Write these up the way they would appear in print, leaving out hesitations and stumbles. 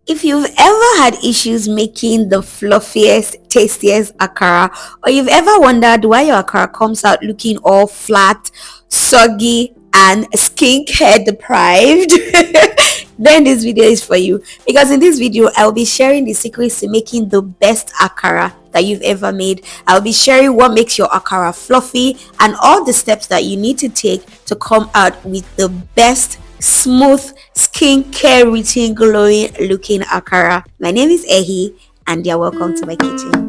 If you've ever had issues making the fluffiest, tastiest akara, or you've ever wondered why your akara comes out looking all flat, soggy, and skincare deprived, then this video is for you. Because in this video, I'll be sharing the secrets to making the best akara that you've ever made. I'll be sharing what makes your akara fluffy and all the steps that you need to take to come out with the best smooth, skincare routine, glowing looking akara. My name is Ehi, and you're welcome to my kitchen.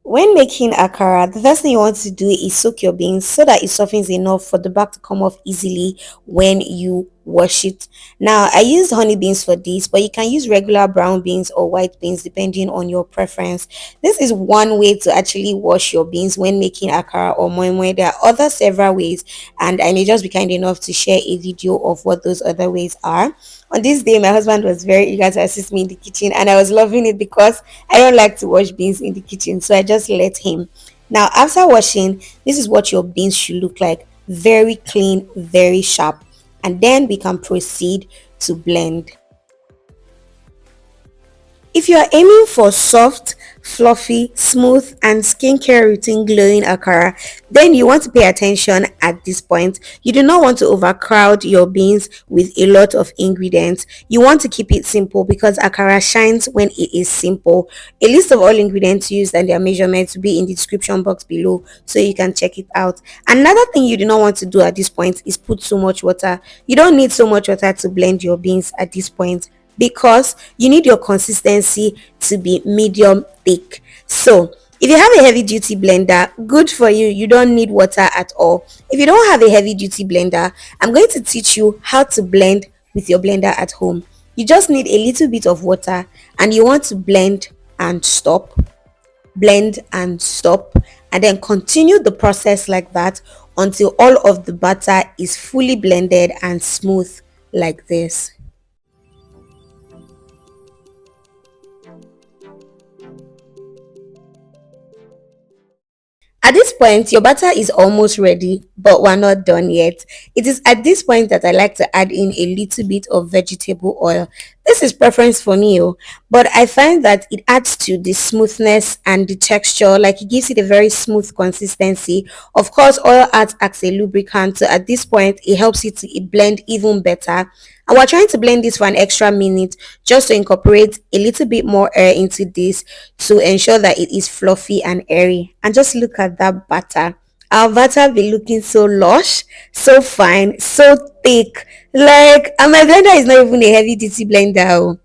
When making akara, the first thing you want to do is soak your beans so that it softens enough for the back to come off easily when you wash it. Now, I used honey beans for this, but you can use regular brown beans or white beans depending on your preference. This is one way to actually wash your beans when making akara or moi moi. There are other several ways, and I may just be kind enough to share a video of what those other ways are. On this day, my husband was very eager to assist me in the kitchen, and I was loving it because I don't like to wash beans in the kitchen, so I just let him. Now, after washing, this is what your beans should look like: very clean, very sharp. And then we can proceed to blend. If you are aiming for soft, fluffy, smooth, and skincare routine glowing akara, then you want to pay attention at this point. You do not want to overcrowd your beans with a lot of ingredients. You want to keep it simple because akara shines when it is simple. A list of all ingredients used and their measurements will be in the description box below so you can check it out. Another thing you do not want to do at this point is put so much water. You don't need so much water to blend your beans at this point, because you need your consistency to be medium thick. So if you have a heavy duty blender, good for you, you don't need water at all. If you don't have a heavy duty blender, I'm going to teach you how to blend with your blender at home. You just need a little bit of water, and you want to blend and stop, blend and stop, and then continue the process like that until all of the batter is fully blended and smooth like this. At this point, your batter is almost ready, but we're not done yet. It is at this point that I like to add in a little bit of vegetable oil. This is preference for me, but I find that it adds to the smoothness and the texture, like it gives it a very smooth consistency. Of course, oil acts as a lubricant, so at this point, it helps it to blend even better. And we're trying to blend this for an extra minute just to incorporate a little bit more air into this to ensure that it is fluffy and airy. And just look at that batter. Our batter be looking so lush, so fine, so thick. Like, and my blender is not even a heavy duty blender.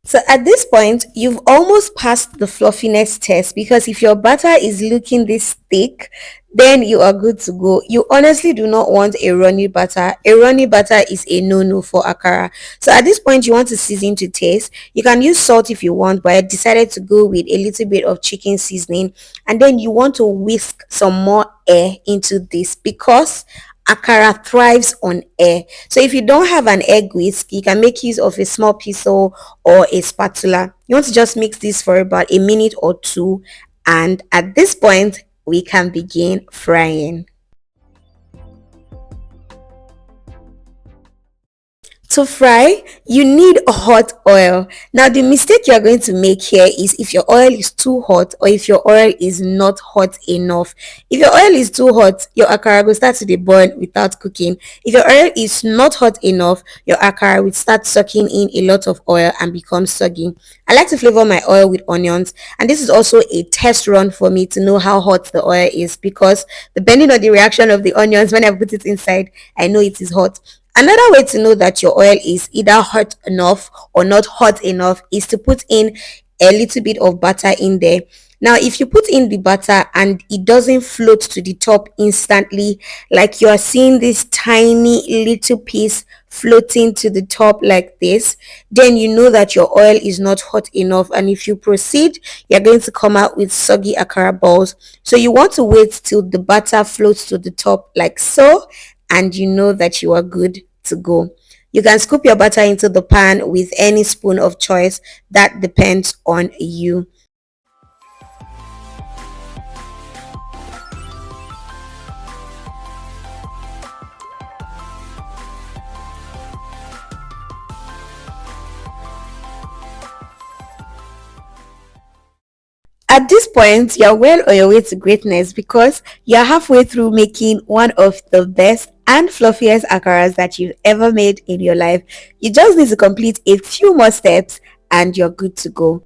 So at this point, you've almost passed the fluffiness test, because if your batter is looking this thick, then you are good to go. You honestly do not want a runny batter. A runny batter is a no-no for akara. So at this point, you want to season to taste. You can use salt if you want, but I decided to go with a little bit of chicken seasoning. And then you want to whisk some more air into this, because akara thrives on air. So if you don't have an egg whisk, you can make use of a small pistol or a spatula. You want to just mix this for about a minute or two, and at this point we can begin frying. To fry, you need hot oil. Now, the mistake you are going to make here is if your oil is too hot or if your oil is not hot enough. If your oil is too hot, your akara will start to dey burn without cooking. If your oil is not hot enough, your akara will start sucking in a lot of oil and become soggy. I like to flavor my oil with onions, and this is also a test run for me to know how hot the oil is, because depending on the reaction of the onions when I put it inside, I know it is hot. Another way to know that your oil is either hot enough or not hot enough is to put in a little bit of butter in there. Now, if you put in the butter and it doesn't float to the top instantly, like you are seeing this tiny little piece floating to the top like this, then you know that your oil is not hot enough, and if you proceed, you're going to come out with soggy akara balls. So you want to wait till the butter floats to the top like so, and you know that you are good to go. You can scoop your butter into the pan with any spoon of choice. That depends on you. At this point, you're well on your way to greatness because you're halfway through making one of the best and fluffiest akaras that you've ever made in your life. You just need to complete a few more steps and you're good to go.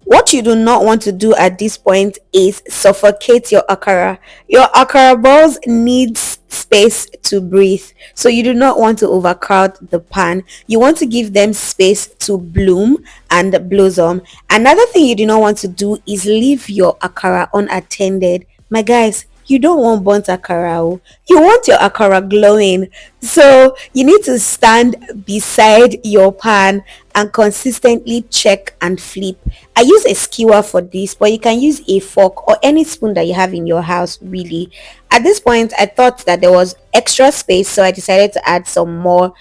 What you do not want to do at this point is suffocate your akara. Your akara balls needs space to breathe. So you do not want to overcrowd the pan. You want to give them space to bloom and blossom. Another thing you do not want to do is leave your akara unattended. My guys, you don't want burnt akara. Oh. You want your akara glowing. So you need to stand beside your pan and consistently check and flip. I use a skewer for this, but you can use a fork or any spoon that you have in your house, really. At this point, I thought that there was extra space, so I decided to add some more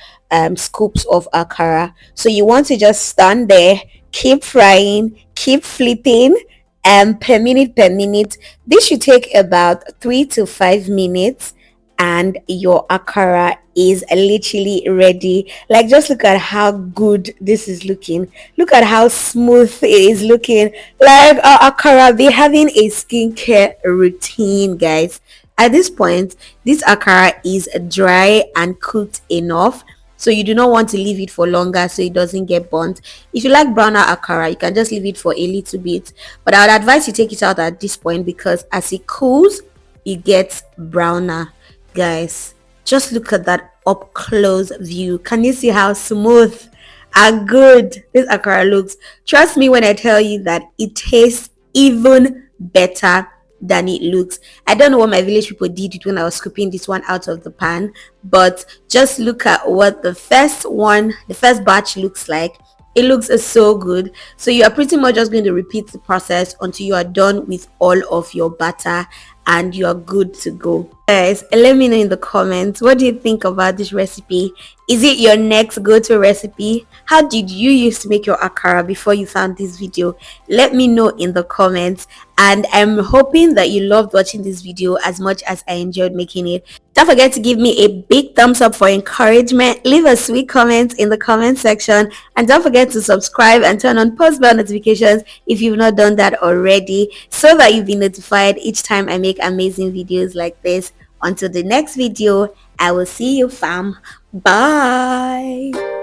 scoops of akara. So you want to just stand there, keep frying, keep flipping, per minute. This should take about 3 to 5 minutes, and your akara is literally ready. Like, just look at how good this is looking. Look at how smooth it is looking. Like, our akara be having a skincare routine, guys. At this point, this akara is dry and cooked enough, so you do not want to leave it for longer so it doesn't get burnt. If you like browner akara, you can just leave it for a little bit, but I would advise you take it out at this point because as it cools, it gets browner. Guys, just look at that up close view. Can you see how smooth and good this akara looks? Trust me when I tell you that it tastes even better than it looks. I don't know what my village people did it when I was scooping this one out of the pan, but just look at what the first batch looks like. It looks so good. So you are pretty much just going to repeat the process until you are done with all of your batter and you are good to go. Guys, let me know in the comments, what do you think about this recipe? Is it your next go-to recipe? How did you used to make your akara before you found this video? Let me know in the comments, and I'm hoping that you loved watching this video as much as I enjoyed making it. Don't forget to give me a big thumbs up for encouragement. Leave a sweet comment in the comment section, and don't forget to subscribe and turn on post bell notifications if you've not done that already, so that you'll be notified each time I make amazing videos like this. Until the next video, I will see you, fam. Bye.